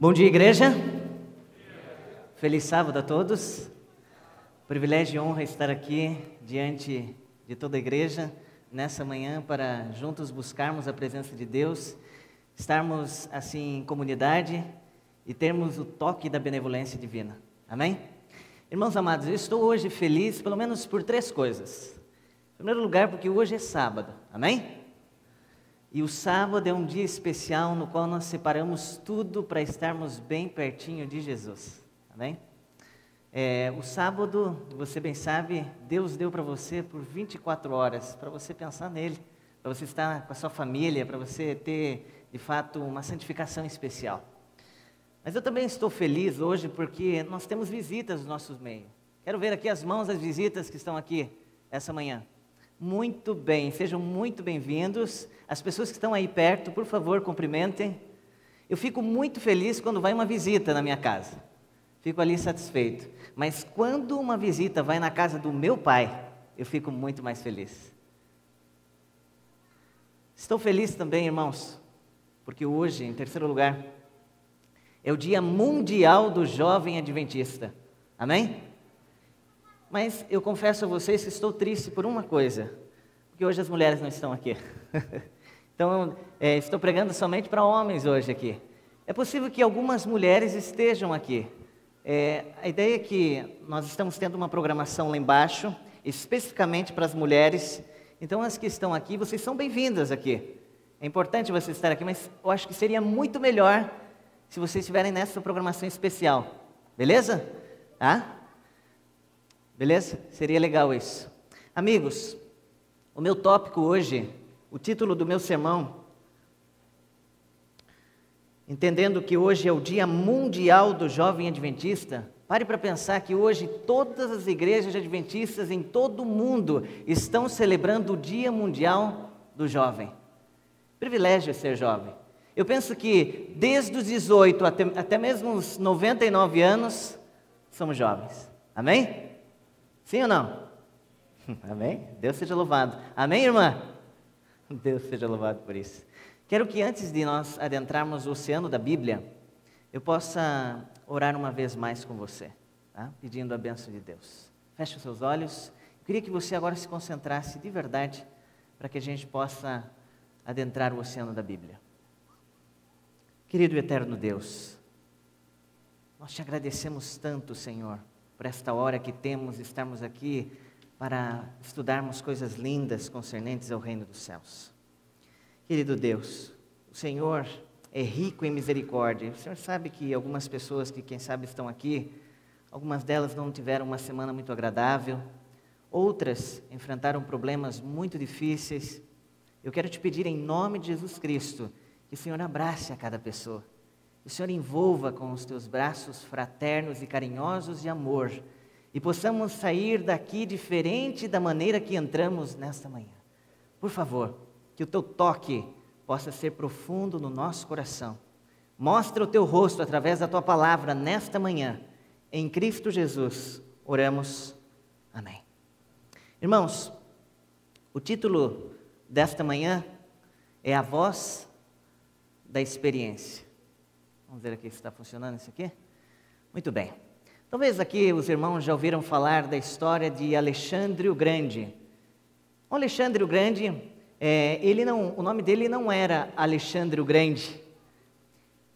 Bom dia, igreja. Feliz sábado a todos. Privilégio e honra estar aqui diante de toda a igreja nessa manhã para juntos buscarmos a presença de Deus, estarmos assim em comunidade e termos o toque da benevolência divina. Amém? Irmãos amados, eu estou hoje feliz pelo menos por 3 coisas. Em primeiro lugar, porque hoje é sábado. Amém? E o sábado é um dia especial no qual nós separamos tudo para estarmos bem pertinho de Jesus. Amém? O sábado, você bem sabe, Deus deu para você por 24 horas, para você pensar nele, para você estar com a sua família, para você ter, de fato, uma santificação especial. Mas eu também estou feliz hoje porque nós temos visitas no nosso meio. Quero ver aqui as mãos das visitas que estão aqui essa manhã. Muito bem, sejam muito bem-vindos. As pessoas que estão aí perto, por favor, cumprimentem. Eu fico muito feliz quando vai uma visita na minha casa. Fico ali satisfeito. Mas quando uma visita vai na casa do meu pai, eu fico muito mais feliz. Estou feliz também, irmãos, porque hoje, em terceiro lugar, é o Dia Mundial do Jovem Adventista. Amém? Mas eu confesso a vocês que estou triste por uma coisa, porque hoje as mulheres não estão aqui. Então, estou pregando somente para homens hoje aqui. É possível que algumas mulheres estejam aqui. A ideia é que nós estamos tendo uma programação lá embaixo, especificamente para as mulheres. Então, as que estão aqui, vocês são bem-vindas aqui. É importante vocês estarem aqui, mas eu acho que seria muito melhor se vocês estiverem nessa programação especial. Beleza? Tá? Beleza? Seria legal isso. Amigos, o meu tópico hoje, o título do meu sermão, entendendo que hoje é o Dia Mundial do Jovem Adventista, pare para pensar que hoje todas as igrejas adventistas em todo o mundo estão celebrando o Dia Mundial do Jovem. Privilégio é ser jovem. Eu penso que desde os 18 até mesmo os 99 anos, somos jovens. Amém? Sim ou não? Amém? Deus seja louvado. Amém, irmã? Deus seja louvado por isso. Quero que antes de nós adentrarmos o oceano da Bíblia, eu possa orar uma vez mais com você, tá? Pedindo a bênção de Deus. Feche os seus olhos. Eu queria que você agora se concentrasse de verdade para que a gente possa adentrar o oceano da Bíblia. Querido e eterno Deus, nós te agradecemos tanto, Senhor, por esta hora que temos de estarmos aqui para estudarmos coisas lindas concernentes ao reino dos céus. Querido Deus, o Senhor é rico em misericórdia. O Senhor sabe que algumas pessoas que, quem sabe, estão aqui, algumas delas não tiveram uma semana muito agradável, outras enfrentaram problemas muito difíceis. Eu quero te pedir, em nome de Jesus Cristo, que o Senhor abrace a cada pessoa. Que o Senhor envolva com os teus braços fraternos e carinhosos de amor, e possamos sair daqui diferente da maneira que entramos nesta manhã. Por favor, que o teu toque possa ser profundo no nosso coração. Mostra o teu rosto através da tua palavra nesta manhã. Em Cristo Jesus, oramos. Amém. Irmãos, o título desta manhã é A Voz da Experiência. Vamos ver aqui se está funcionando isso aqui. Muito bem. Talvez aqui os irmãos já ouviram falar da história de Alexandre o Grande. O Alexandre o Grande, o nome dele não era Alexandre o Grande.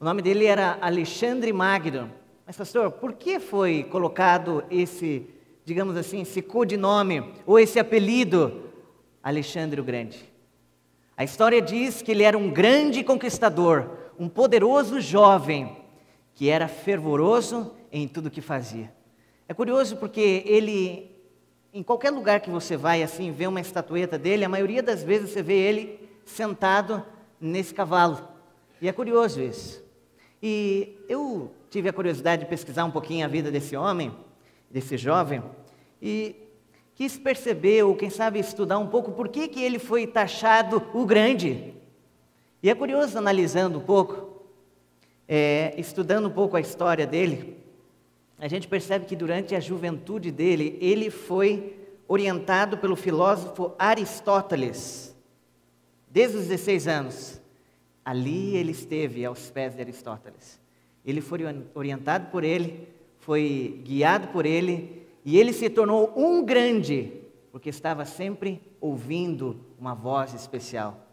O nome dele era Alexandre Magno. Mas, pastor, por que foi colocado esse, digamos assim, esse codinome ou esse apelido Alexandre o Grande? A história diz que ele era um grande conquistador, um poderoso jovem que era fervoroso em tudo que fazia. É curioso porque ele, em qualquer lugar que você vai assim, vê uma estatueta dele, a maioria das vezes você vê ele sentado nesse cavalo. E é curioso isso. E eu tive a curiosidade de pesquisar um pouquinho a vida desse homem, desse jovem, e quis perceber, ou quem sabe estudar um pouco, por que ele foi taxado o grande. E é curioso, analisando um pouco, estudando um pouco a história dele, a gente percebe que durante a juventude dele, ele foi orientado pelo filósofo Aristóteles, desde os 16 anos. Ali ele esteve aos pés de Aristóteles. ele foi orientado por ele, foi guiado por ele, e ele se tornou um grande, porque estava sempre ouvindo uma voz especial,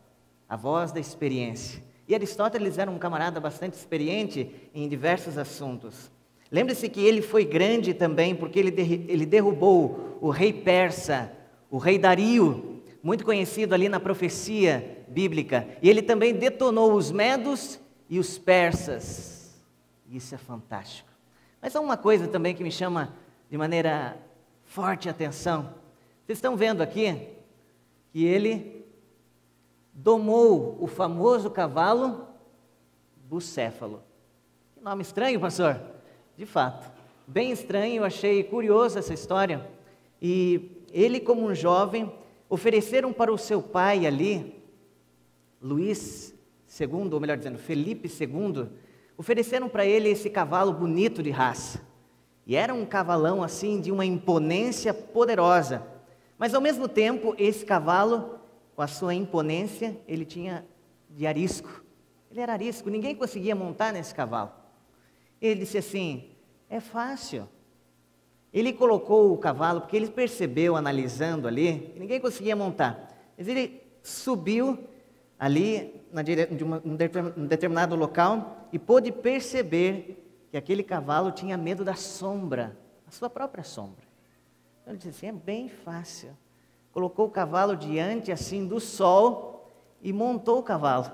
a voz da experiência. E Aristóteles era um camarada bastante experiente em diversos assuntos. Lembre-se que ele foi grande também, porque ele derrubou o rei persa, o rei Dario, muito conhecido ali na profecia bíblica. E ele também detonou os medos e os persas. Isso é fantástico. Mas há uma coisa também que me chama de maneira forte a atenção. Vocês estão vendo aqui que ele domou o famoso cavalo bucéfalo. Que nome estranho, pastor? De fato, bem estranho, eu achei curiosa essa história. E ele, como um jovem, ofereceram para o seu pai ali, Luís II, ou melhor dizendo, Felipe II, ofereceram para ele esse cavalo bonito de raça. E era um cavalão assim, de uma imponência poderosa. Mas ao mesmo tempo, esse cavalo, com a sua imponência, ele tinha de arisco. Ele era arisco, ninguém conseguia montar nesse cavalo. Ele disse assim, é fácil. Ele colocou o cavalo, porque ele percebeu, analisando ali, que ninguém conseguia montar. Mas ele subiu ali um determinado local e pôde perceber que aquele cavalo tinha medo da sombra, a sua própria sombra. Então ele disse assim, é bem fácil. Colocou o cavalo diante assim do sol e montou o cavalo,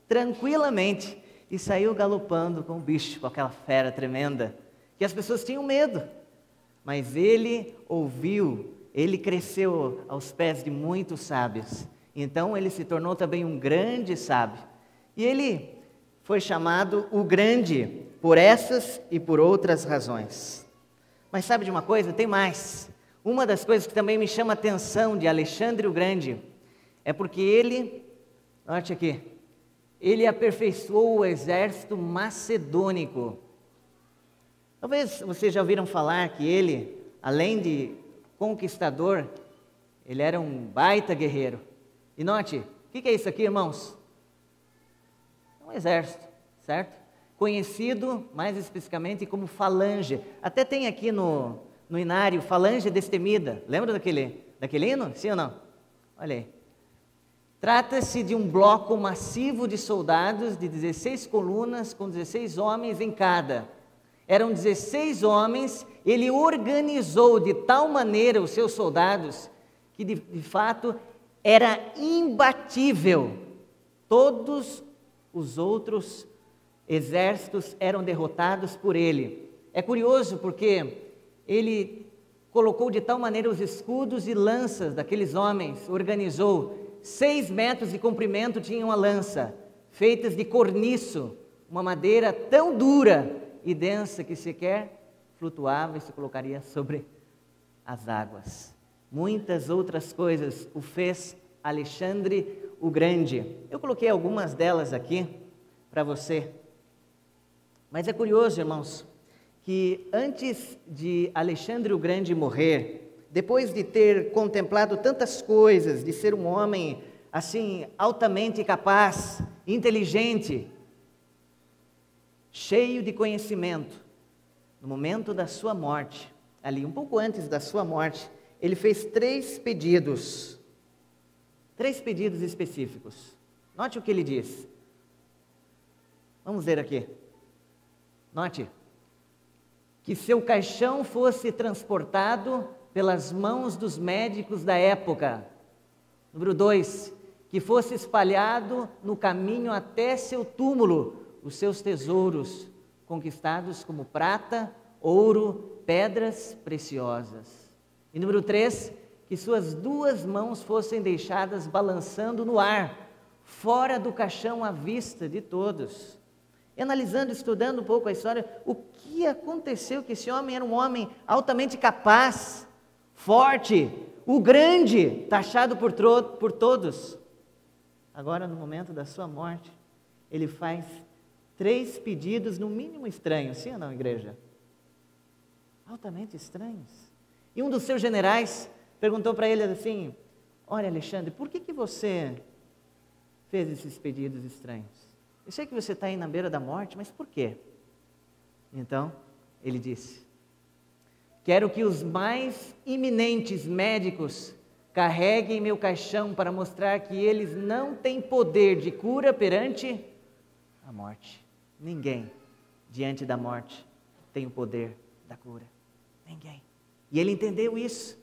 tranquilamente, e saiu galopando com o bicho, com aquela fera tremenda, que as pessoas tinham medo. Mas ele ouviu, ele cresceu aos pés de muitos sábios. Então ele se tornou também um grande sábio. E ele foi chamado o Grande por essas e por outras razões. Mas sabe de uma coisa? Tem mais. Uma das coisas que também me chama a atenção de Alexandre o Grande é porque ele, note aqui, ele aperfeiçoou o exército macedônico. Talvez vocês já ouviram falar que ele, além de conquistador, ele era um baita guerreiro. E note, o que é isso aqui, irmãos? É um exército, certo? Conhecido mais especificamente como falange. Até tem aqui no inário, falange destemida. Lembra daquele hino? Sim ou não? Olha aí. Trata-se de um bloco massivo de soldados de 16 colunas com 16 homens em cada. Eram 16 homens, ele organizou de tal maneira os seus soldados que de fato era imbatível. Todos os outros exércitos eram derrotados por ele. É curioso porque ele colocou de tal maneira os escudos e lanças daqueles homens, organizou 6 metros de comprimento tinha uma lança, feitas de corniço, uma madeira tão dura e densa que sequer flutuava e se colocaria sobre as águas. Muitas outras coisas o fez Alexandre o Grande. Eu coloquei algumas delas aqui para você. Mas é curioso, irmãos, que antes de Alexandre o Grande morrer, depois de ter contemplado tantas coisas, de ser um homem assim altamente capaz, inteligente, cheio de conhecimento, no momento da sua morte, ali um pouco antes da sua morte, ele fez 3 pedidos. 3 pedidos específicos. Note o que ele diz. Vamos ver aqui. Note. Que seu caixão fosse transportado pelas mãos dos médicos da época. Número 2, que fosse espalhado no caminho até seu túmulo os seus tesouros, conquistados como prata, ouro, pedras preciosas. E número 3, que suas 2 mãos fossem deixadas balançando no ar, fora do caixão à vista de todos. E analisando, estudando um pouco a história, o que aconteceu que esse homem era um homem altamente capaz, forte, o grande, taxado por todos. Agora, no momento da sua morte, ele faz 3 pedidos, no mínimo estranhos, sim ou não, igreja? Altamente estranhos. E um dos seus generais perguntou para ele assim, olha Alexandre, por que você fez esses pedidos estranhos? Eu sei que você está aí na beira da morte, mas por quê? Então, ele disse: quero que os mais iminentes médicos carreguem meu caixão para mostrar que eles não têm poder de cura perante a morte. Ninguém, diante da morte, tem o poder da cura. Ninguém. E ele entendeu isso.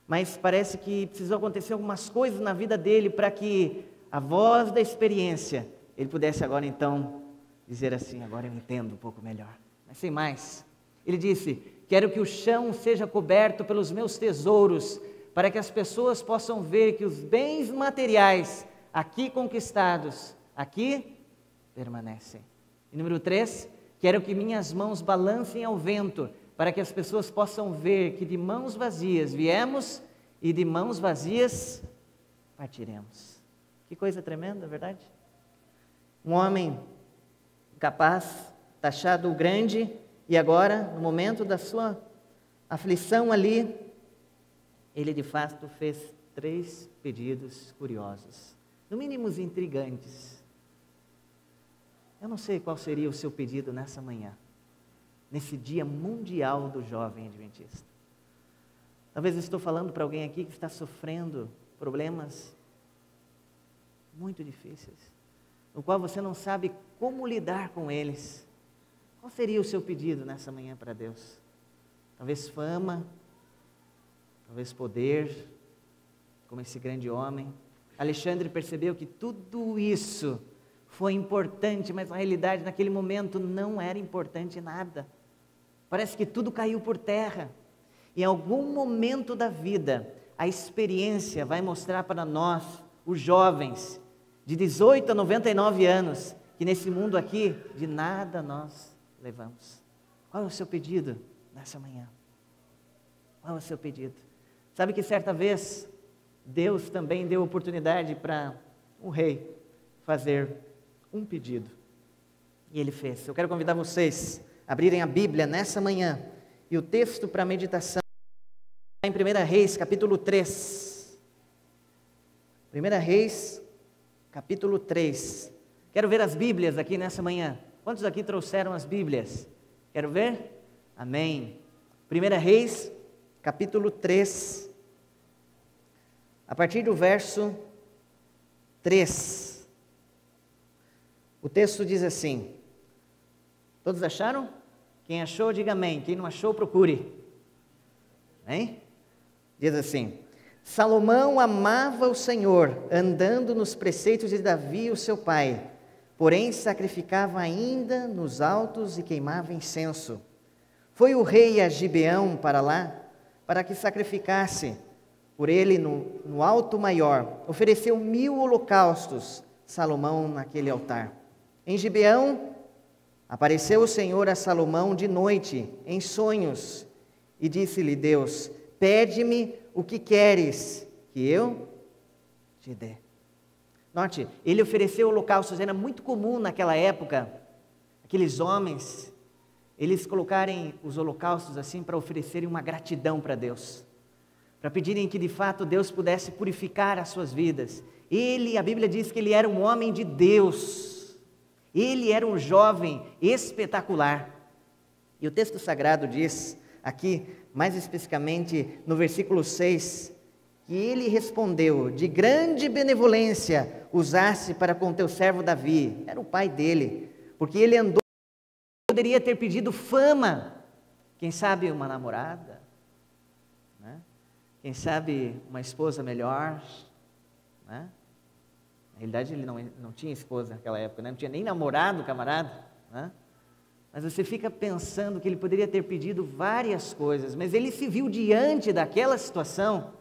Mas parece que precisou acontecer algumas coisas na vida dele para que a voz da experiência, ele pudesse agora então dizer assim: agora eu entendo um pouco melhor. Mas sem mais, ele disse: quero que o chão seja coberto pelos meus tesouros, para que as pessoas possam ver que os bens materiais aqui conquistados, aqui permanecem. E número 3, quero que minhas mãos balancem ao vento, para que as pessoas possam ver que de mãos vazias viemos e de mãos vazias partiremos. Que coisa tremenda, verdade? Um homem capaz, taxado grande, e agora, no momento da sua aflição ali, ele de fato fez 3 pedidos curiosos, no mínimo intrigantes. Eu não sei qual seria o seu pedido nessa manhã, nesse dia mundial do jovem adventista. Talvez eu estou falando para alguém aqui que está sofrendo problemas muito difíceis, no qual você não sabe como lidar com eles. Qual seria o seu pedido nessa manhã para Deus? Talvez fama, talvez poder, como esse grande homem. Alexandre percebeu que tudo isso foi importante, mas na realidade naquele momento não era importante nada. Parece que tudo caiu por terra. Em algum momento da vida, a experiência vai mostrar para nós, os jovens, de 18 a 99 anos, que nesse mundo aqui, de nada nós levamos. Qual é o seu pedido nessa manhã? Qual é o seu pedido? Sabe que certa vez, Deus também deu oportunidade para um rei fazer um pedido. E ele fez. Eu quero convidar vocês a abrirem a Bíblia nessa manhã. E o texto para meditação está em 1 Reis, capítulo 3. 1 Reis, capítulo 3. Quero ver as Bíblias aqui nessa manhã. Quantos aqui trouxeram as Bíblias? Quero ver? Amém. 1 Reis, capítulo 3. A partir do verso 3. O texto diz assim. Todos acharam? Quem achou, diga amém. Quem não achou, procure. Amém? Diz assim: Salomão amava o Senhor, andando nos preceitos de Davi, o seu pai, porém sacrificava ainda nos altos e queimava incenso. Foi o rei a Gibeão para lá, para que sacrificasse por ele no alto maior. Ofereceu 1000 holocaustos, Salomão naquele altar. Em Gibeão, apareceu o Senhor a Salomão de noite, em sonhos, e disse-lhe Deus: pede-me o que queres que eu te dê. Note, ele ofereceu holocaustos. Era muito comum naquela época, aqueles homens, eles colocarem os holocaustos assim para oferecerem uma gratidão para Deus, para pedirem que de fato Deus pudesse purificar as suas vidas. A Bíblia diz que ele era um homem de Deus, ele era um jovem espetacular. E o texto sagrado diz aqui, mais especificamente no versículo 6, que ele respondeu: de grande benevolência usasse para com teu servo Davi. Era o pai dele, porque ele andou, poderia ter pedido fama, quem sabe uma namorada, né? Quem sabe uma esposa melhor, né? Na realidade ele não tinha esposa naquela época, né? Não tinha nem namorado, camarada, né? Mas você fica pensando que ele poderia ter pedido várias coisas, mas ele se viu diante daquela situação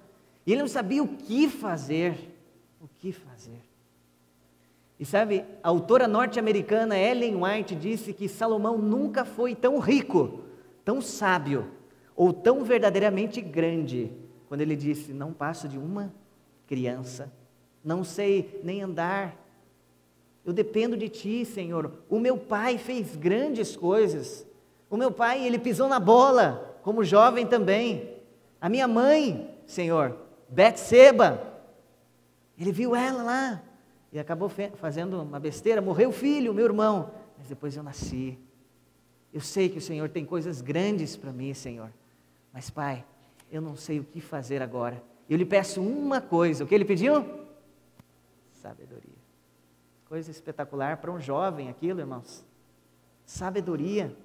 e ele não sabia o que fazer. O que fazer? E sabe, a autora norte-americana Ellen White disse que Salomão nunca foi tão rico, tão sábio ou tão verdadeiramente grande, quando ele disse: não passo de uma criança, não sei nem andar. Eu dependo de ti, Senhor. O meu pai fez grandes coisas. O meu pai, ele pisou na bola, como jovem também. A minha mãe, Senhor, Betseba, ele viu ela lá e acabou fazendo uma besteira. Morreu o filho, meu irmão. Mas depois eu nasci. Eu sei que o Senhor tem coisas grandes para mim, Senhor. Mas, Pai, eu não sei o que fazer agora. Eu lhe peço uma coisa. O que ele pediu? Sabedoria. Coisa espetacular para um jovem aquilo, irmãos. Sabedoria.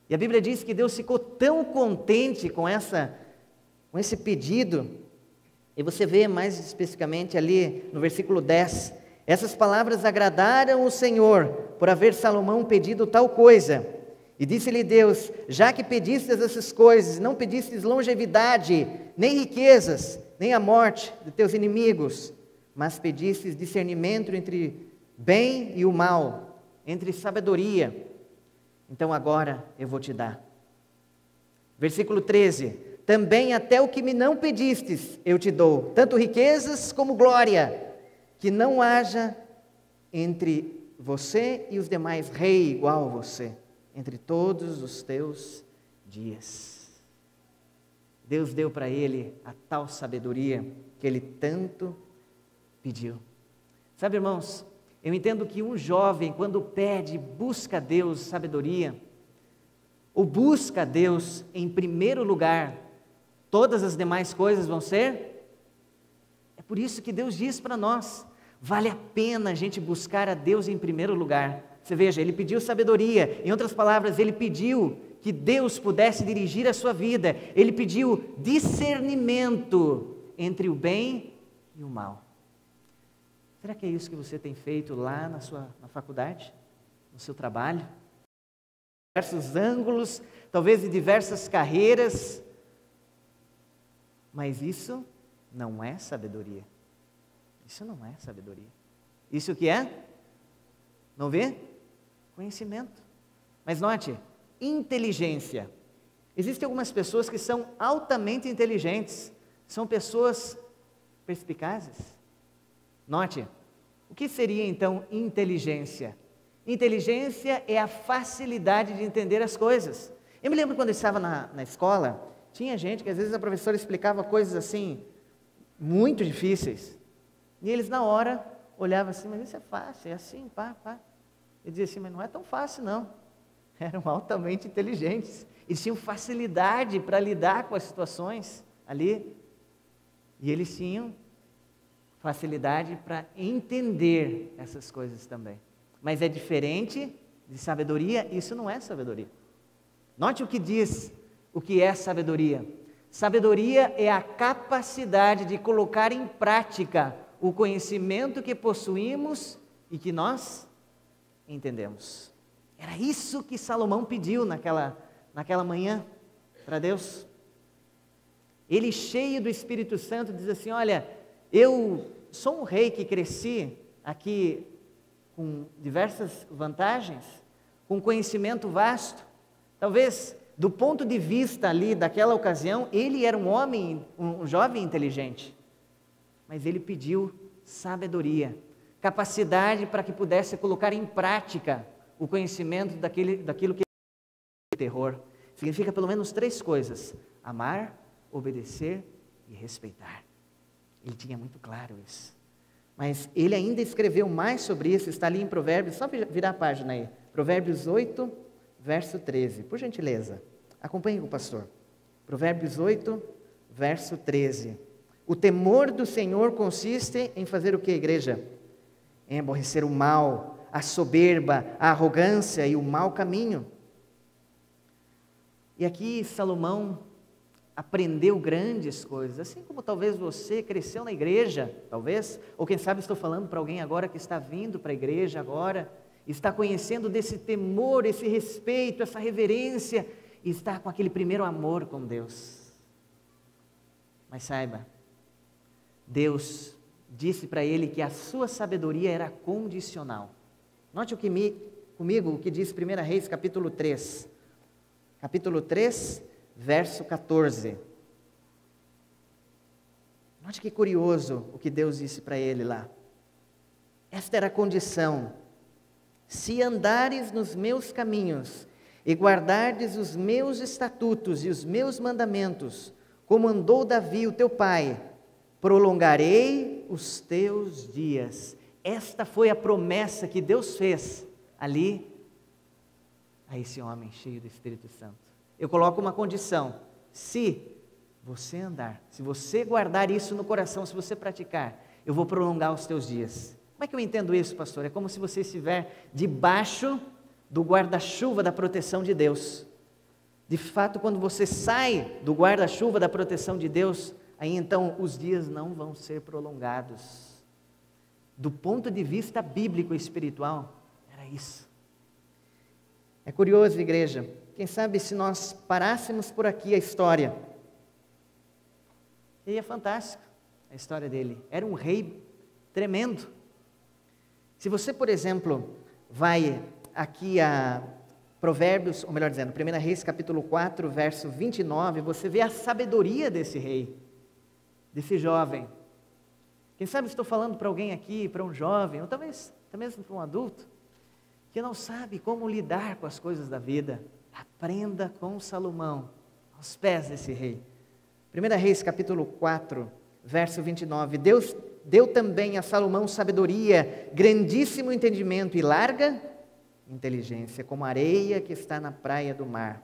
E a Bíblia diz que Deus ficou tão contente com esse pedido. E você vê mais especificamente ali no versículo 10. Essas palavras agradaram o Senhor por haver Salomão pedido tal coisa. E disse-lhe Deus: já que pedistes essas coisas, não pedistes longevidade, nem riquezas, nem a morte de teus inimigos, mas pedistes discernimento entre bem e o mal, entre sabedoria. Então agora eu vou te dar. Versículo 13: também até o que me não pedistes eu te dou, tanto riquezas como glória, que não haja entre você e os demais rei igual a você, entre todos os teus dias. Deus deu para ele a tal sabedoria que ele tanto pediu. Sabe, irmãos, eu entendo que um jovem, quando pede, busca a Deus sabedoria, ou busca a Deus em primeiro lugar, todas as demais coisas vão ser. É por isso que Deus diz para nós, vale a pena a gente buscar a Deus em primeiro lugar. Você veja, ele pediu sabedoria, em outras palavras, ele pediu que Deus pudesse dirigir a sua vida, ele pediu discernimento entre o bem e o mal. Será que é isso que você tem feito lá na faculdade, no seu trabalho? Diversos ângulos, talvez de diversas carreiras, mas isso não é sabedoria. Isso não é sabedoria. Isso o que é? Não vê? Conhecimento. Mas note, inteligência. Existem algumas pessoas que são altamente inteligentes, são pessoas perspicazes. Note, o que seria então inteligência? Inteligência é a facilidade de entender as coisas. Eu me lembro quando eu estava na escola, tinha gente que às vezes a professora explicava coisas assim, muito difíceis, e eles na hora olhavam assim, mas isso é fácil, é assim, pá. Eu dizia assim, mas não é tão fácil não. Eram altamente inteligentes, eles tinham facilidade para lidar com as situações ali, e eles tinham facilidade para entender essas coisas também. Mas é diferente de sabedoria, isso não é sabedoria. Note o que diz, o que é sabedoria. Sabedoria é a capacidade de colocar em prática o conhecimento que possuímos e que nós entendemos. Era isso que Salomão pediu naquela manhã para Deus. Ele, cheio do Espírito Santo, diz assim, olha, eu sou um rei que cresci aqui com diversas vantagens, com conhecimento vasto. Talvez, do ponto de vista ali daquela ocasião, ele era um homem, um jovem inteligente. Mas ele pediu sabedoria, capacidade para que pudesse colocar em prática o conhecimento daquilo que é terror. Significa pelo menos 3 coisas: amar, obedecer e respeitar. Ele tinha muito claro isso. Mas ele ainda escreveu mais sobre isso, está ali em Provérbios, só virar a página aí. Provérbios 8, verso 13. Por gentileza, acompanhe com o pastor. Provérbios 8, verso 13. O temor do Senhor consiste em fazer o que, igreja? Em aborrecer o mal, a soberba, a arrogância e o mau caminho. E aqui Salomão aprendeu grandes coisas, assim como talvez você cresceu na igreja, talvez, ou quem sabe estou falando para alguém agora que está vindo para a igreja agora, está conhecendo desse temor, esse respeito, essa reverência, e está com aquele primeiro amor com Deus. Mas saiba, Deus disse para ele que a sua sabedoria era condicional. Note comigo o que diz 1 Reis capítulo 3. Capítulo 3, verso 14. Note que curioso o que Deus disse para ele lá. Esta era a condição: se andares nos meus caminhos e guardardes os meus estatutos e os meus mandamentos, como andou Davi, o teu pai, prolongarei os teus dias. Esta foi a promessa que Deus fez ali a esse homem cheio do Espírito Santo. Eu coloco uma condição: se você andar, se você guardar isso no coração, se você praticar, eu vou prolongar os teus dias. Como é que eu entendo isso, pastor? É como se você estiver debaixo do guarda-chuva da proteção de Deus. De fato, quando você sai do guarda-chuva da proteção de Deus, aí então os dias não vão ser prolongados. Do ponto de vista bíblico e espiritual, era isso. É curioso, igreja, quem sabe se nós parássemos por aqui a história, seria fantástico a história dele. Era um rei tremendo. Se você, por exemplo, vai aqui a Provérbios, ou melhor dizendo, 1 Reis capítulo 4, verso 29, você vê a sabedoria desse rei, desse jovem. Quem sabe estou falando para alguém aqui, para um jovem, ou talvez até mesmo para um adulto, que não sabe como lidar com as coisas da vida. Aprenda com Salomão, aos pés desse rei. 1 Reis capítulo 4, verso 29, Deus deu também a Salomão sabedoria, grandíssimo entendimento e larga inteligência, como a areia que está na praia do mar.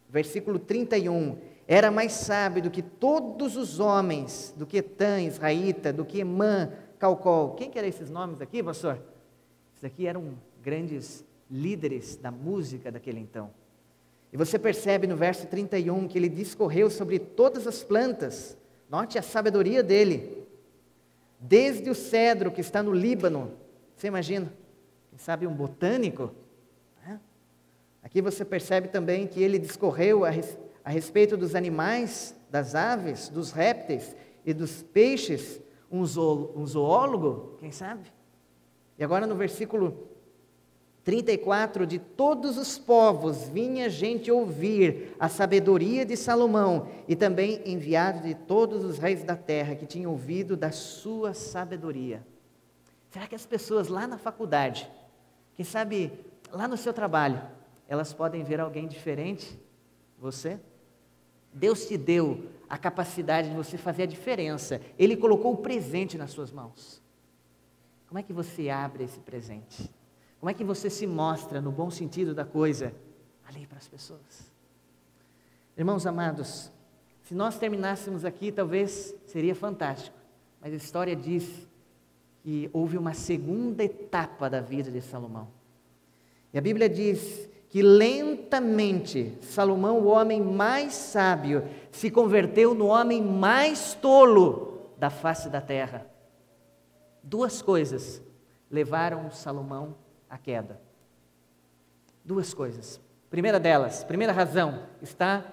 Versículo 31, era mais sábio do que todos os homens, do que Etã, Israíta, do que Emã, Calcol. Quem que eram esses nomes aqui, pastor? Esses aqui eram grandes líderes da música daquele então. E você percebe no verso 31 que ele discorreu sobre todas as plantas. Note a sabedoria dele. Desde o cedro que está no Líbano, você imagina? Quem sabe um botânico? Aqui você percebe também que ele discorreu a respeito dos animais, das aves, dos répteis e dos peixes, um zoólogo, quem sabe? E agora no versículo 34, de todos os povos vinha gente ouvir a sabedoria de Salomão, e também enviados de todos os reis da terra que tinham ouvido da sua sabedoria. Será que as pessoas lá na faculdade, quem sabe lá no seu trabalho, elas podem ver alguém diferente? Você? Deus te deu a capacidade de você fazer a diferença. Ele colocou o presente nas suas mãos. Como é que você abre esse presente? Como é que você se mostra, no bom sentido da coisa, ali para as pessoas? Irmãos amados, se nós terminássemos aqui, talvez seria fantástico. Mas a história diz que houve uma segunda etapa da vida de Salomão. E a Bíblia diz que lentamente Salomão, o homem mais sábio, se converteu no homem mais tolo da face da terra. Duas coisas levaram Salomão à queda. Duas coisas. Primeira delas, primeira razão, está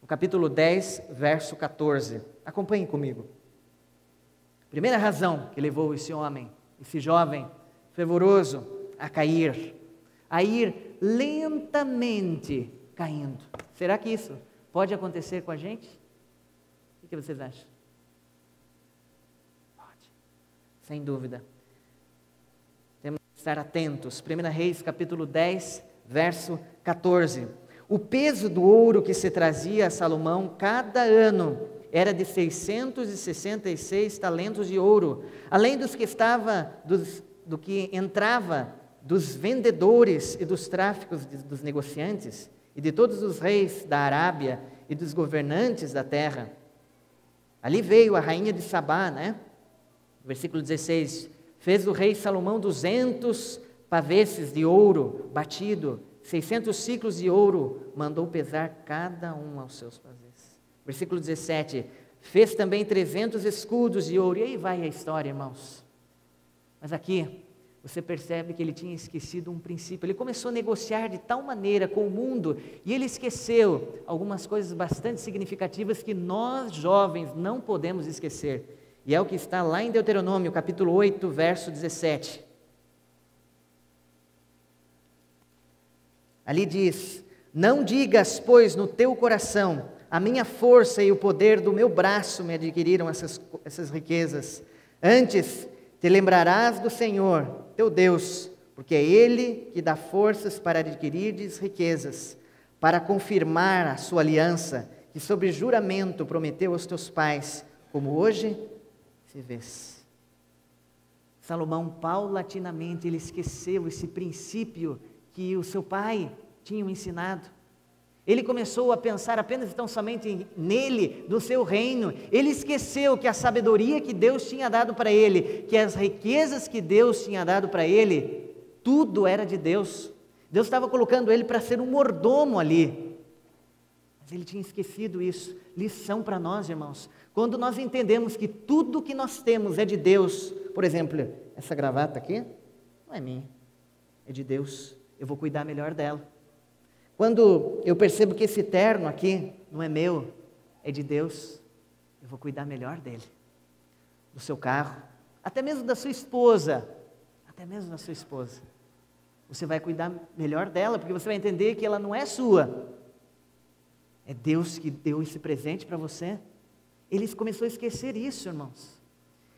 no capítulo 10, verso 14. Acompanhem comigo. Primeira razão que levou esse homem, esse jovem fervoroso a ir lentamente caindo. Será que isso pode acontecer com a gente? O que vocês acham? Pode, sem dúvida. Temos que estar atentos. 1 Reis, capítulo 10, verso 14. O peso do ouro que se trazia a Salomão cada ano era de 666 talentos de ouro, além dos que do que entrava dos vendedores e dos tráficos dos negociantes, e de todos os reis da Arábia e dos governantes da terra. Ali veio a rainha de Sabá, Versículo 16, fez o rei Salomão 200 pavês de ouro batido, 600 ciclos de ouro, mandou pesar cada um aos seus pavês. Versículo 17, fez também 300 escudos de ouro. E aí vai a história, irmãos. Mas aqui, você percebe que ele tinha esquecido um princípio. Ele começou a negociar de tal maneira com o mundo, e ele esqueceu algumas coisas bastante significativas que nós, jovens, não podemos esquecer. E é o que está lá em Deuteronômio, capítulo 8, verso 17. Ali diz, não digas, pois, no teu coração, a minha força e o poder do meu braço me adquiriram essas riquezas. Antes, te lembrarás do Senhor, teu Deus, porque é Ele que dá forças para adquirirdes riquezas, para confirmar a sua aliança, que sob juramento prometeu aos teus pais, como hoje se vês. Salomão, paulatinamente, ele esqueceu esse princípio que o seu pai tinham ensinado. Ele começou a pensar apenas e tão somente nele, no seu reino. Ele esqueceu que a sabedoria que Deus tinha dado para ele, que as riquezas que Deus tinha dado para ele, tudo era de Deus. Deus estava colocando ele para ser um mordomo ali. Mas ele tinha esquecido isso. Lição para nós, irmãos. Quando nós entendemos que tudo que nós temos é de Deus, por exemplo, essa gravata aqui não é minha, é de Deus. Eu vou cuidar melhor dela. Quando eu percebo que esse terno aqui não é meu, é de Deus, eu vou cuidar melhor dele, do seu carro, até mesmo da sua esposa, Você vai cuidar melhor dela, porque você vai entender que ela não é sua, é Deus que deu esse presente para você. Ele começou a esquecer isso, irmãos.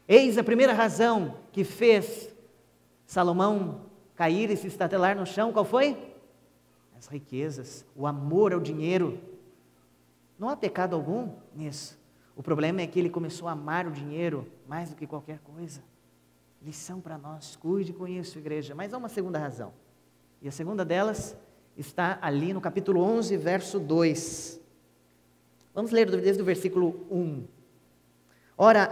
Eis a primeira razão que fez Salomão cair e se estatelar no chão, qual foi? As riquezas, o amor ao dinheiro. Não há pecado algum nisso. O problema é que ele começou a amar o dinheiro mais do que qualquer coisa. Lição para nós, cuide com isso, igreja. Mas há uma segunda razão. E a segunda delas está ali no capítulo 11, verso 2. Vamos ler desde o versículo 1. Ora,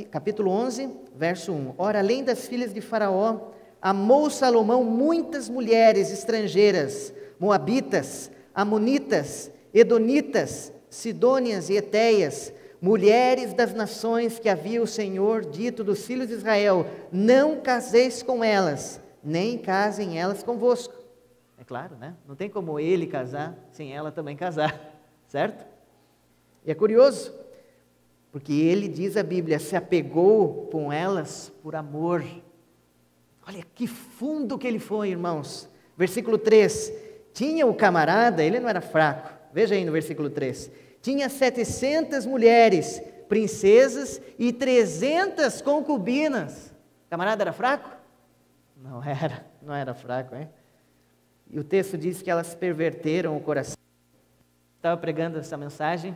capítulo 11, verso 1. Ora, além das filhas de Faraó, amou Salomão muitas mulheres estrangeiras, moabitas, amonitas, edonitas, sidônias e etéias, mulheres das nações que havia o Senhor dito dos filhos de Israel: não caseis com elas, nem casem elas convosco. É claro, né? Não tem como ele casar sem ela também casar, certo? E é curioso, porque ele, diz a Bíblia, se apegou com elas por amor. Olha que fundo que ele foi, irmãos. Versículo 3. Tinha o camarada, ele não era fraco. Veja aí no versículo 3. Tinha 700 mulheres, princesas e 300 concubinas. O camarada era fraco? Não era fraco, hein? E o texto diz que elas perverteram o coração. Estava pregando essa mensagem.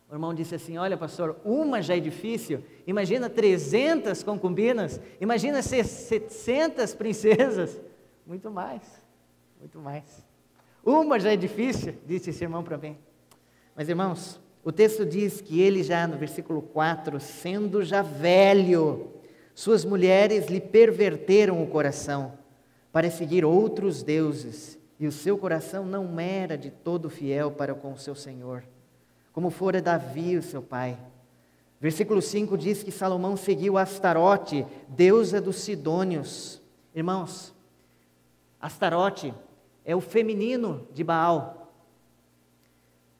O irmão disse assim: olha, pastor, uma já é difícil, imagina 300 concubinas, imagina 700 princesas, muito mais. Uma já é difícil, disse esse irmão para mim. Mas, irmãos, o texto diz que ele já, no versículo 4, sendo já velho, suas mulheres lhe perverteram o coração para seguir outros deuses, e o seu coração não era de todo fiel para com o seu Senhor, como fora Davi, o seu pai. Versículo 5 diz que Salomão seguiu Astarote, deusa dos sidônios. Irmãos, Astarote é o feminino de Baal.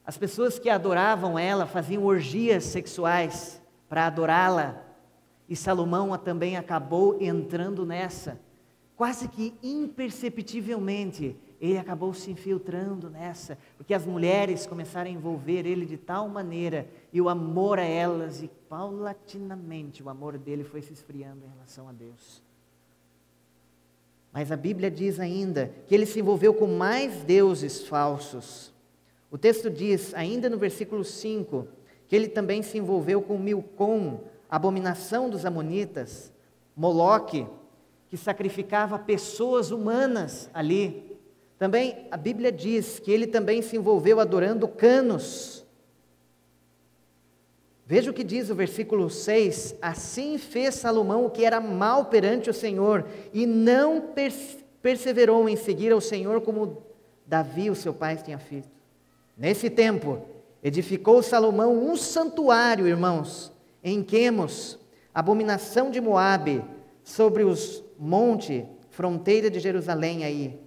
As pessoas que adoravam ela faziam orgias sexuais para adorá-la. E Salomão também acabou entrando nessa. Quase que imperceptivelmente, ele acabou se infiltrando nessa, porque as mulheres começaram a envolver ele de tal maneira, e o amor a elas, e paulatinamente o amor dele foi se esfriando em relação a Deus. Mas a Bíblia diz ainda que ele se envolveu com mais deuses falsos. O texto diz, ainda no versículo 5, que ele também se envolveu com Milcom, abominação dos amonitas, Moloque, que sacrificava pessoas humanas ali. Também a Bíblia diz que ele também se envolveu adorando Canos. Veja o que diz o versículo 6. Assim fez Salomão o que era mal perante o Senhor, e não perseverou em seguir ao Senhor como Davi, o seu pai, tinha feito. Nesse tempo, edificou Salomão um santuário, irmãos, em Quemos, abominação de Moabe, sobre os montes, fronteira de Jerusalém aí.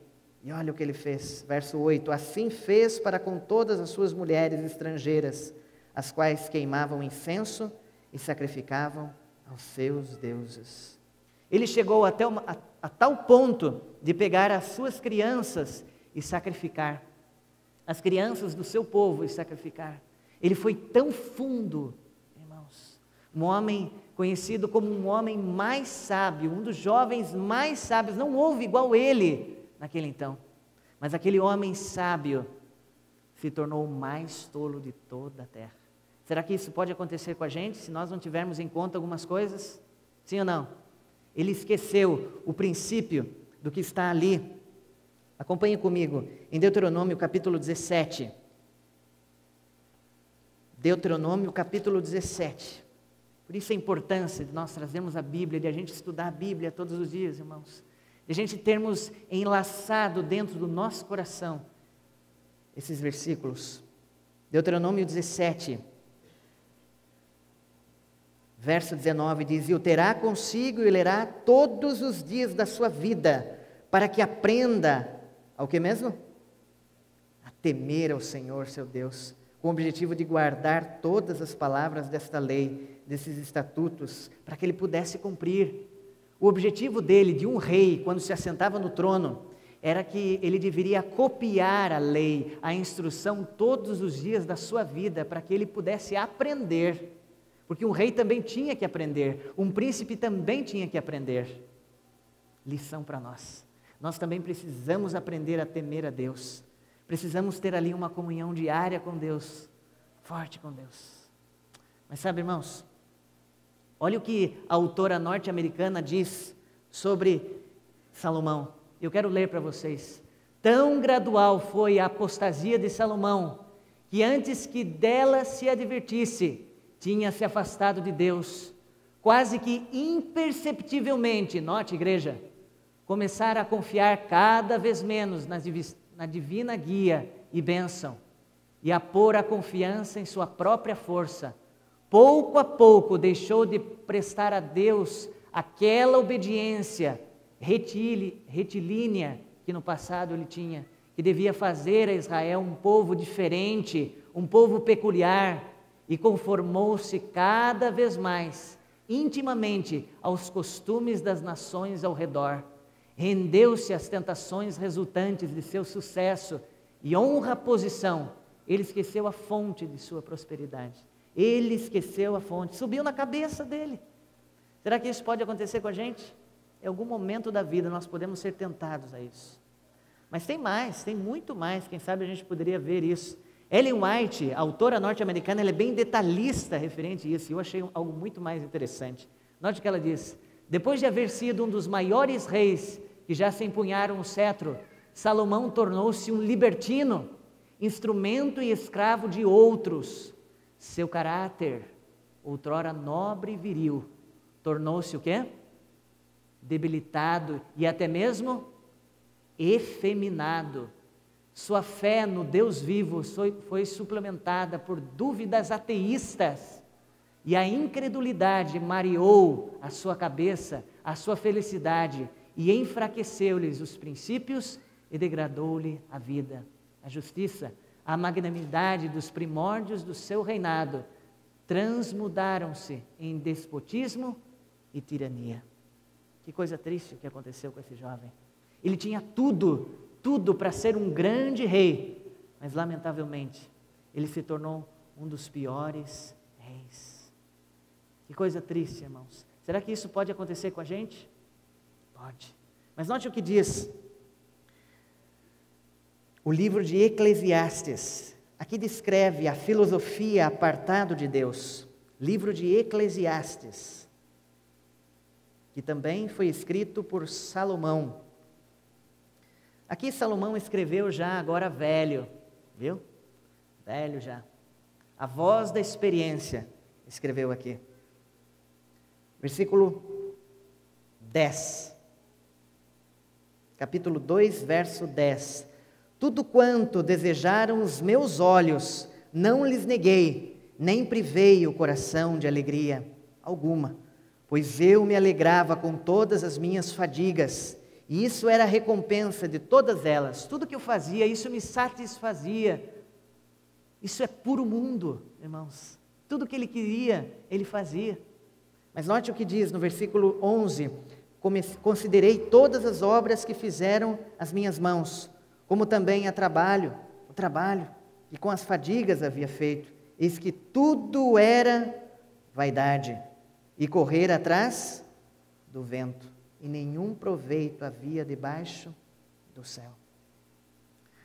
E olha o que ele fez, verso 8, assim fez para com todas as suas mulheres estrangeiras, as quais queimavam incenso e sacrificavam aos seus deuses. Ele chegou até a tal ponto de pegar as suas crianças e sacrificar, as crianças do seu povo e sacrificar. Ele foi tão fundo, irmãos, um homem conhecido como um homem mais sábio, um dos jovens mais sábios, não houve igual ele naquele então, mas aquele homem sábio se tornou o mais tolo de toda a terra. Será que isso pode acontecer com a gente, se nós não tivermos em conta algumas coisas? Sim ou não? Ele esqueceu o princípio do que está ali. Acompanhe comigo em Deuteronômio capítulo 17. Deuteronômio capítulo 17. Por isso a importância de nós trazermos a Bíblia, de a gente estudar a Bíblia todos os dias, irmãos. De a gente termos enlaçado dentro do nosso coração esses versículos. Deuteronômio 17, verso 19 diz: E o terá consigo e lerá todos os dias da sua vida, para que aprenda, ao que mesmo? A temer ao Senhor seu Deus, com o objetivo de guardar todas as palavras desta lei, desses estatutos, para que ele pudesse cumprir. O objetivo dele, de um rei, quando se assentava no trono, era que ele deveria copiar a lei, a instrução todos os dias da sua vida, para que ele pudesse aprender. Porque um rei também tinha que aprender, um príncipe também tinha que aprender. Lição para nós. Nós também precisamos aprender a temer a Deus. Precisamos ter ali uma comunhão diária com Deus, forte com Deus. Mas sabe, irmãos, olha o que a autora norte-americana diz sobre Salomão. Eu quero ler para vocês. Tão gradual foi a apostasia de Salomão, que antes que dela se advertisse, tinha se afastado de Deus, quase que imperceptivelmente, note igreja, começar a confiar cada vez menos na divina guia e bênção, e a pôr a confiança em sua própria força. Pouco a pouco deixou de prestar a Deus aquela obediência retilínea que no passado ele tinha, que devia fazer a Israel um povo diferente, um povo peculiar, e conformou-se cada vez mais, intimamente, aos costumes das nações ao redor. Rendeu-se às tentações resultantes de seu sucesso e honra a posição. Ele esqueceu a fonte de sua prosperidade. Ele esqueceu a fonte, subiu na cabeça dele. Será que isso pode acontecer com a gente? Em algum momento da vida nós podemos ser tentados a isso. Mas tem mais, tem muito mais, quem sabe a gente poderia ver isso. Ellen White, a autora norte-americana, ela é bem detalhista referente a isso, e eu achei algo muito mais interessante. Note que ela diz: depois de haver sido um dos maiores reis que já se empunharam o cetro, Salomão tornou-se um libertino, instrumento e escravo de outros. Seu caráter, outrora nobre e viril, tornou-se o quê? Debilitado e até mesmo efeminado. Sua fé no Deus vivo foi suplementada por dúvidas ateístas, e a incredulidade mareou a sua cabeça, a sua felicidade, e enfraqueceu-lhes os princípios e degradou-lhe a vida. A justiça, a magnanimidade dos primórdios do seu reinado transmudaram-se em despotismo e tirania. Que coisa triste que aconteceu com esse jovem. Ele tinha tudo para ser um grande rei, mas lamentavelmente ele se tornou um dos piores reis. Que coisa triste, irmãos. Será que isso pode acontecer com a gente? Pode. Mas note o que diz o livro de Eclesiastes. Aqui descreve a filosofia apartado de Deus. Livro de Eclesiastes, que também foi escrito por Salomão. Aqui Salomão escreveu já agora velho, viu? Velho já. A voz da experiência escreveu aqui. Versículo 10. Capítulo 2, verso 10. Tudo quanto desejaram os meus olhos, não lhes neguei, nem privei o coração de alegria alguma, pois eu me alegrava com todas as minhas fadigas, e isso era a recompensa de todas elas. Tudo que eu fazia, isso me satisfazia. Isso é puro mundo, irmãos. Tudo que ele queria, ele fazia. Mas note o que diz no versículo 11: considerei todas as obras que fizeram as minhas mãos, como também o trabalho que com as fadigas havia feito. Eis que tudo era vaidade e correr atrás do vento, e nenhum proveito havia debaixo do céu.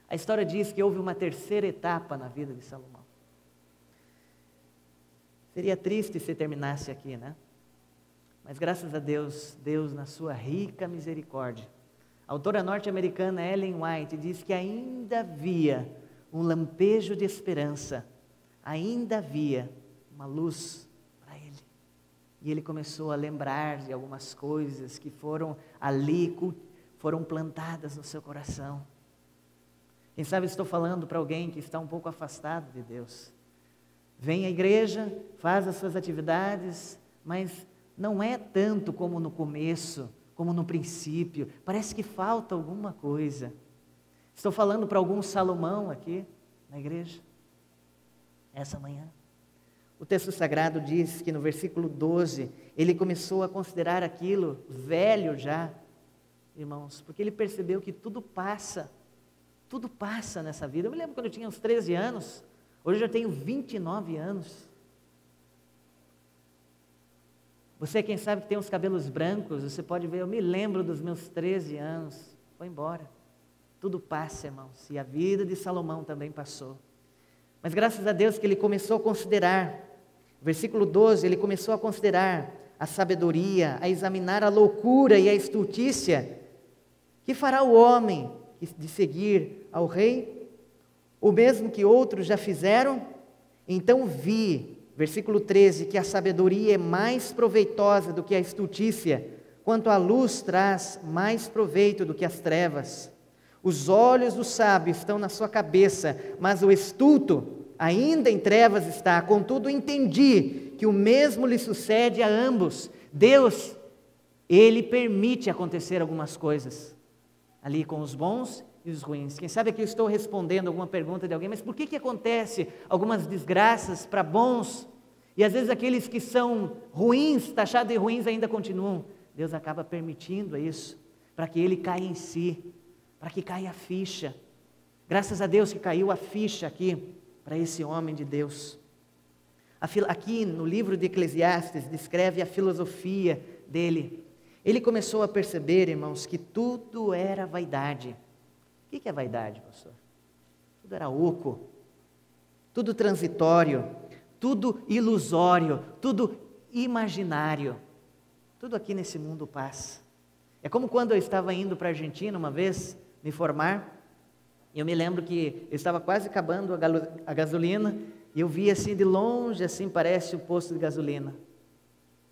A história diz que houve uma terceira etapa na vida de Salomão. Seria triste se terminasse aqui, né? Mas graças a Deus, Deus na sua rica misericórdia, A autora norte-americana Ellen White diz que ainda havia um lampejo de esperança, ainda havia uma luz para ele. E ele começou a lembrar de algumas coisas que foram ali, foram plantadas no seu coração. Quem sabe estou falando para alguém que está um pouco afastado de Deus. Vem à igreja, faz as suas atividades, mas não é tanto como no começo, como no princípio. Parece que falta alguma coisa. Estou falando para algum Salomão aqui na igreja, essa manhã. O texto sagrado diz que no versículo 12, ele começou a considerar aquilo velho já, irmãos, porque ele percebeu que tudo passa nessa vida. Eu me lembro quando eu tinha uns 13 anos, hoje eu já tenho 29 anos. Você, quem sabe que tem uns cabelos brancos, você pode ver, eu me lembro dos meus 13 anos, foi embora. Tudo passa, irmãos, e a vida de Salomão também passou. Mas graças a Deus que ele começou a considerar, versículo 12, ele começou a considerar a sabedoria, a examinar a loucura e a estultícia. Que fará o homem de seguir ao rei? O mesmo que outros já fizeram? Então vi, versículo 13, que a sabedoria é mais proveitosa do que a estultícia, quanto a luz traz mais proveito do que as trevas. Os olhos do sábio estão na sua cabeça, mas o estulto ainda em trevas está. Contudo, entendi que o mesmo lhe sucede a ambos. Deus, Ele permite acontecer algumas coisas, ali com os bons e os ruins. Quem sabe aqui eu estou respondendo alguma pergunta de alguém, mas por que acontece algumas desgraças para bons, e às vezes aqueles que são ruins, taxados de ruins, ainda continuam? Deus acaba permitindo isso, para que ele caia em si, para que caia a ficha. Graças a Deus que caiu a ficha aqui, para esse homem de Deus. Aqui no livro de Eclesiastes, descreve a filosofia dele. Ele começou a perceber, irmãos, que tudo era vaidade. O que é vaidade, pastor? Tudo era oco, tudo transitório, tudo ilusório, tudo imaginário. Tudo aqui nesse mundo passa. É como quando eu estava indo para a Argentina uma vez, me formar, e eu me lembro que eu estava quase acabando a gasolina, e eu via assim de longe, assim parece o posto de gasolina.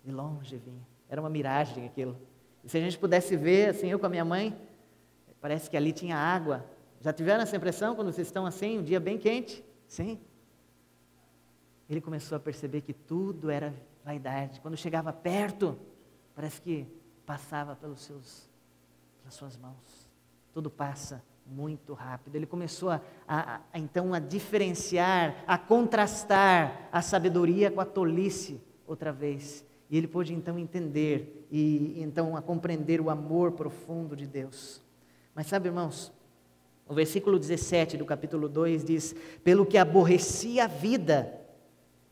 De longe vinha. Era uma miragem aquilo. E se a gente pudesse ver, assim, eu com a minha mãe, parece que ali tinha água. Já tiveram essa impressão quando vocês estão assim, um dia bem quente? Sim. Ele começou a perceber que tudo era vaidade. Quando chegava perto, parece que passava pelas suas mãos. Tudo passa muito rápido. Ele começou então a diferenciar, a contrastar a sabedoria com a tolice outra vez. E ele pôde então entender e então a compreender o amor profundo de Deus. Mas sabe, irmãos, o versículo 17 do capítulo 2 diz: pelo que aborreci a vida.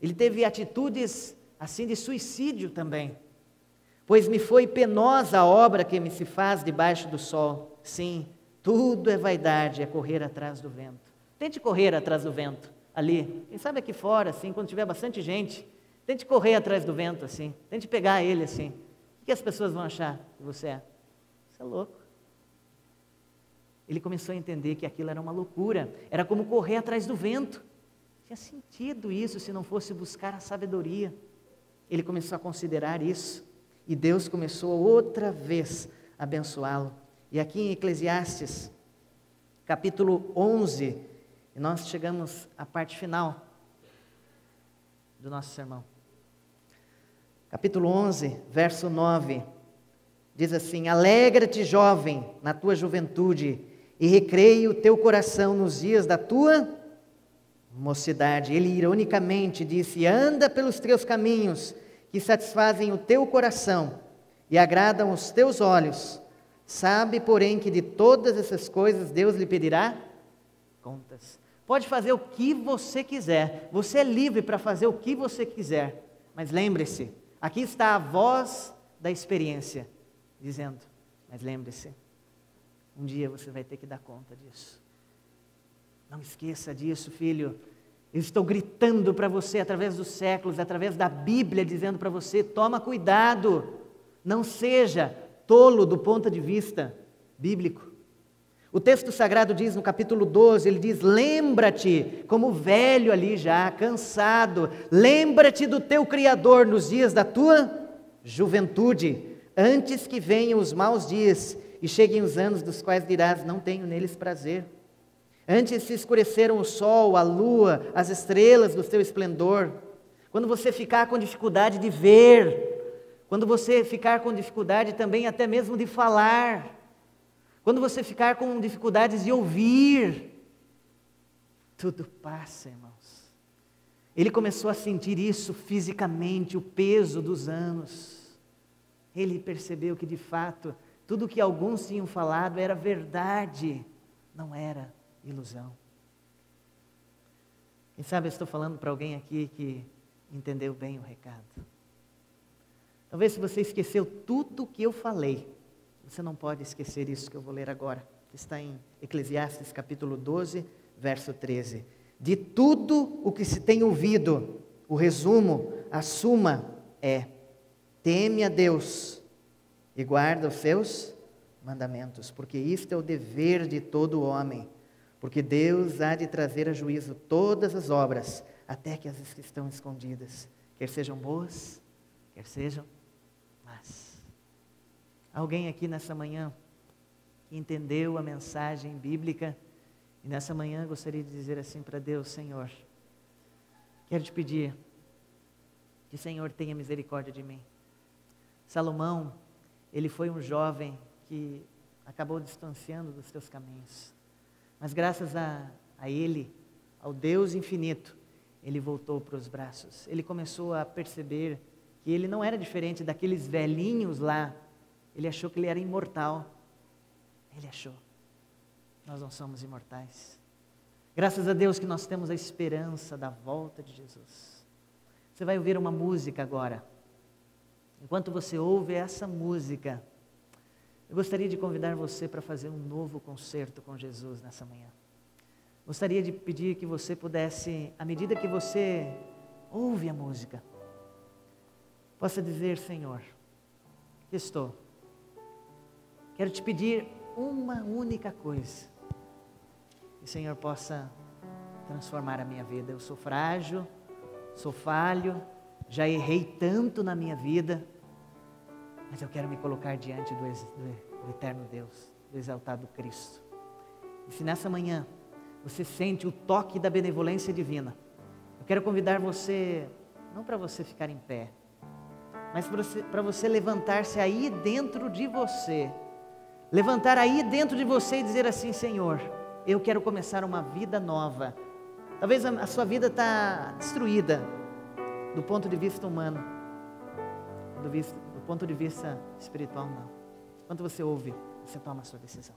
Ele teve atitudes assim de suicídio também. Pois me foi penosa a obra que me se faz debaixo do sol. Sim, tudo é vaidade, é correr atrás do vento. Tente correr atrás do vento, ali. Quem sabe aqui fora, assim, quando tiver bastante gente, tente correr atrás do vento, assim. Tente pegar ele, assim. O que as pessoas vão achar que você é? Você é louco. Ele começou a entender que aquilo era uma loucura. Era como correr atrás do vento. Tinha sentido isso se não fosse buscar a sabedoria. Ele começou a considerar isso. E Deus começou outra vez a abençoá-lo. E aqui em Eclesiastes, capítulo 11, nós chegamos à parte final do nosso sermão. Capítulo 11, verso 9, diz assim: alegra-te, jovem, na tua juventude, e recreie o teu coração nos dias da tua mocidade. Ele ironicamente disse: anda pelos teus caminhos, que satisfazem o teu coração e agradam os teus olhos. Sabe, porém, que de todas essas coisas Deus lhe pedirá contas. Pode fazer o que você quiser, você é livre para fazer o que você quiser, mas lembre-se, aqui está a voz da experiência, dizendo, mas lembre-se, um dia você vai ter que dar conta disso. Não esqueça disso, filho. Eu estou gritando para você através dos séculos, através da Bíblia, dizendo para você, toma cuidado, não seja tolo do ponto de vista bíblico. O texto sagrado diz no capítulo 12, ele diz: lembra-te, como velho ali já, cansado, lembra-te do teu Criador nos dias da tua juventude, antes que venham os maus dias e cheguem os anos dos quais dirás: não tenho neles prazer. Antes se escureceram o sol, a lua, as estrelas do teu esplendor. Quando você ficar com dificuldade de ver, quando você ficar com dificuldade também até mesmo de falar, quando você ficar com dificuldades de ouvir, tudo passa, irmãos. Ele começou a sentir isso fisicamente, o peso dos anos. Ele percebeu que de fato, tudo o que alguns tinham falado era verdade, não era ilusão. Quem sabe eu estou falando para alguém aqui que entendeu bem o recado. Talvez se você esqueceu tudo o que eu falei, você não pode esquecer isso que eu vou ler agora, que está em Eclesiastes capítulo 12, verso 13. De tudo o que se tem ouvido, o resumo, a suma é: teme a Deus e guarda os seus mandamentos, porque isto é o dever de todo homem, porque Deus há de trazer a juízo todas as obras, até que as que estão escondidas, quer sejam boas, quer sejam más. Alguém aqui nessa manhã que entendeu a mensagem bíblica e nessa manhã gostaria de dizer assim para Deus: Senhor, quero te pedir que o Senhor tenha misericórdia de mim. Salomão, ele foi um jovem que acabou distanciando dos teus caminhos, mas graças a ele, ao Deus infinito, ele voltou para os braços. Ele começou a perceber que ele não era diferente daqueles velhinhos lá. Ele achou que ele era imortal. Ele achou. Nós não somos imortais. Graças a Deus que nós temos a esperança da volta de Jesus. Você vai ouvir uma música agora. Enquanto você ouve essa música, eu gostaria de convidar você para fazer um novo concerto com Jesus nessa manhã. Gostaria de pedir que você pudesse, à medida que você ouve a música, possa dizer: Senhor, aqui estou. Quero te pedir uma única coisa. Que o Senhor possa transformar a minha vida. Eu sou frágil, sou falho, já errei tanto na minha vida, mas eu quero me colocar diante do eterno Deus, do exaltado Cristo. E se nessa manhã você sente o toque da benevolência divina, eu quero convidar você, não para você ficar em pé, mas para você levantar-se aí dentro de você, levantar aí dentro de você e dizer assim: Senhor, eu quero começar uma vida nova. Talvez a sua vida está destruída do ponto de vista humano, do ponto de vista espiritual não. Quando você ouve, você toma a sua decisão.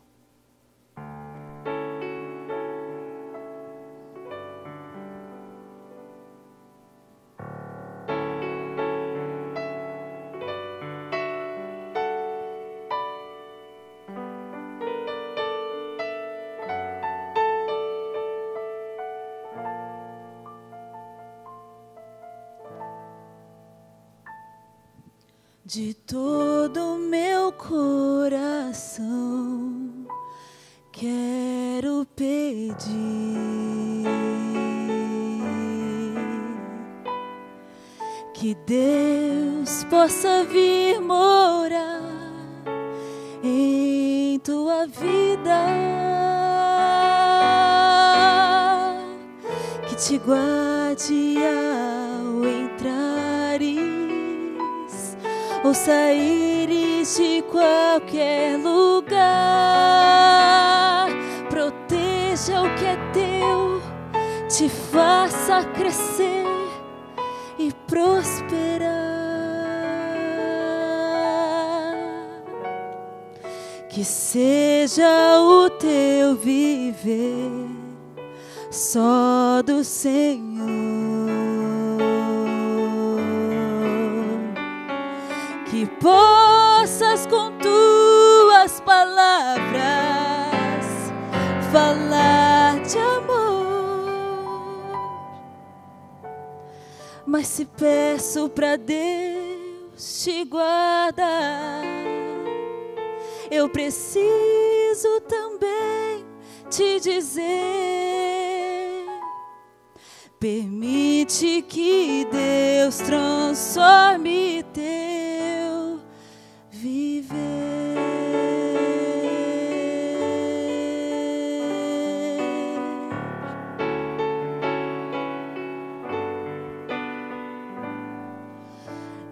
De todo o meu coração quero pedir que Deus possa vir morar em tua vida, que te guarde ao entrares ou saíres de qualquer lugar. Proteja o que é teu, te faça crescer e prosperar. Que seja o teu viver só do Senhor. Que possas com tuas palavras falar de amor. Mas se peço pra Deus te guardar eu preciso também te dizer: permite que Deus transforme teu viver.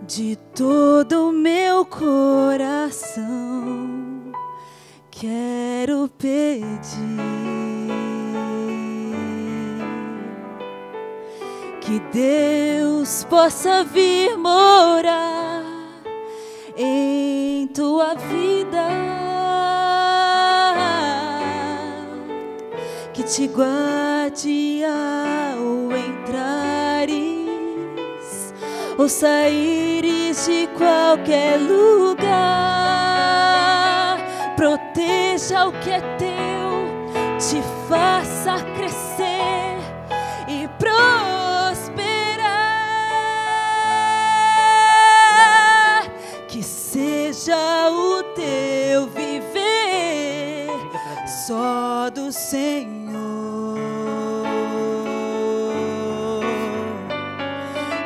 De todo o meu coração quero pedir que Deus possa vir morar em tua vida, que te guarde ao entrares ou saíres de qualquer lugar. Proteja o que é teu, te faça crescer e prosperar. Que seja o teu viver só do Senhor.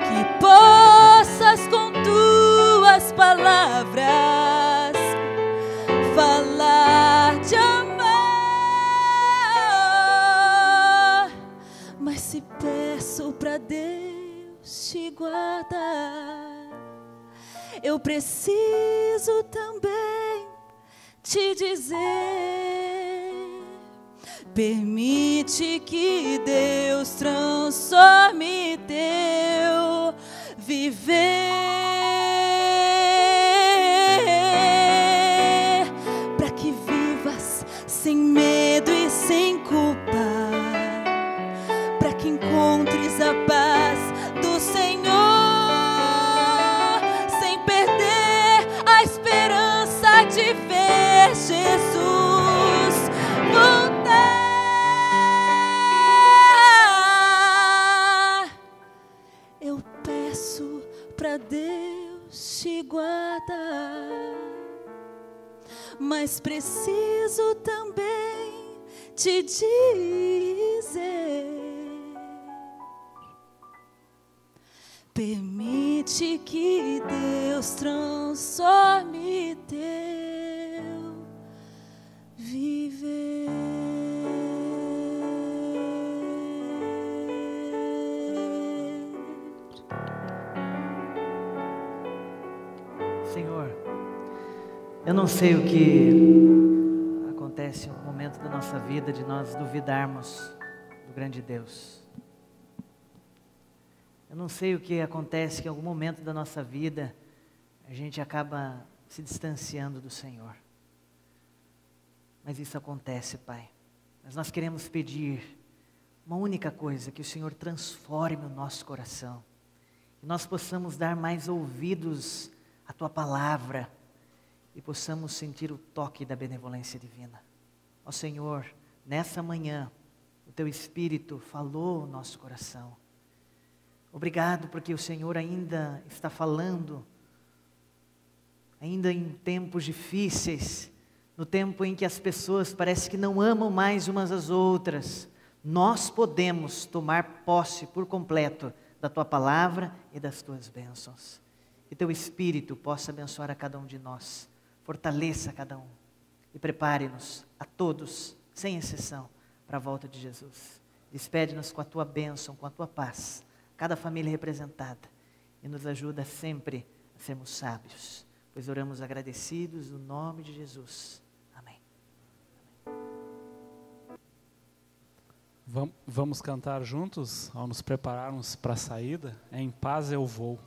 Que possas com tuas palavras falar de amar, mas se peço pra Deus te guardar, eu preciso também te dizer: permite que Deus transforme teu viver, para que vivas sem medo e sem culpa, para que encontres a paz do Senhor, sem perder a esperança de ver Jesus voltar. Eu peço pra Deus te guardar, mas preciso também te dizer: permite que Deus transforme teu viver. Senhor, eu não sei o que acontece em algum momento da nossa vida de nós duvidarmos do grande Deus. Eu não sei o que acontece que em algum momento da nossa vida a gente acaba se distanciando do Senhor. Mas isso acontece, Pai. Mas nós queremos pedir uma única coisa: que o Senhor transforme o nosso coração, que nós possamos dar mais ouvidos à Tua palavra e possamos sentir o toque da benevolência divina. Ó Senhor, nessa manhã, o Teu Espírito falou o nosso coração. Obrigado porque o Senhor ainda está falando, ainda em tempos difíceis, no tempo em que as pessoas parecem que não amam mais umas às outras, nós podemos tomar posse por completo da Tua palavra e das Tuas bênçãos. Que Teu Espírito possa abençoar a cada um de nós, fortaleça cada um e prepare-nos a todos, sem exceção, para a volta de Jesus. Despede-nos com a Tua bênção, com a Tua paz, cada família representada, e nos ajuda sempre a sermos sábios, pois oramos agradecidos no nome de Jesus. Amém. Vamos cantar juntos, ao nos prepararmos para a saída? Em paz eu vou.